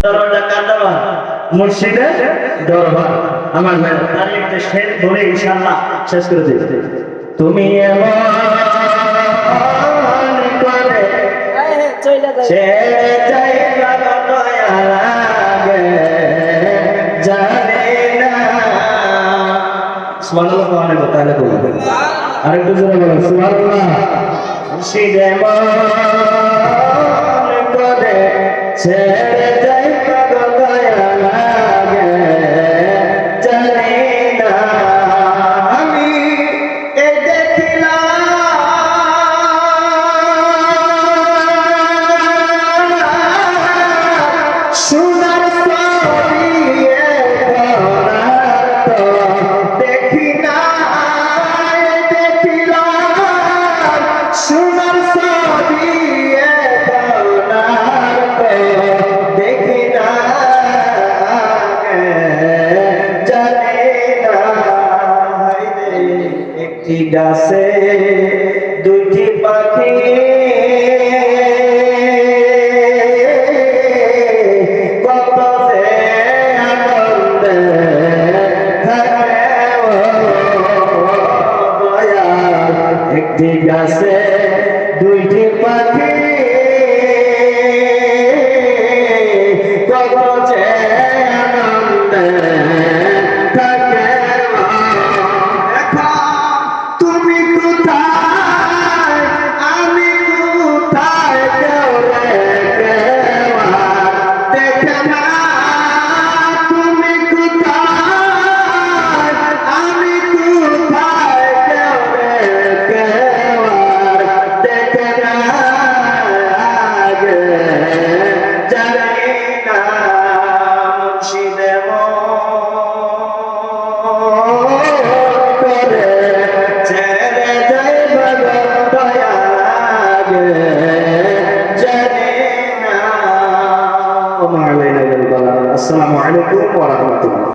দরবারটা কার দরবার? মুর্শিদের দরবার। আমার ভাই তার একটা শের বলে ইনশাআল্লাহ শেষ করে দেব। তুমি এমন করে ছেড়ে যাইবা দয়া লাগে জানি না। সুবহানাল্লাহ অনেক তাহলে বলবেন আরেকটু জোরে বলুন সুবহানাল্লাহ। মুর্শিদ এমন করে ছেড়ে যাইবা দয়া লাগে জানি না। আমি এ দেখিলাম সোনার ছবি তো দেখি না। দেখিলাম সোনার ছবি দেখি না জানি না। একটি গাছে দুইটি পাখি কত যে আনন্দে থাকে দয়াল। একটি গাছে দুইটি পাখি কত যে আনন্দে থাকে। তুমি কোথায় আমি কোথায় কেউ রে কেউ দেখে না। তুমি কোথায় আমি কোথায় কেউ রে কেউ দেখে না। জানি না মুর্শিদ করে ছেড়ে যাইবা দয়া লাগে জানি না। আসসালামু আলাইকুম ওয়া রাহমাতুল্লাহ।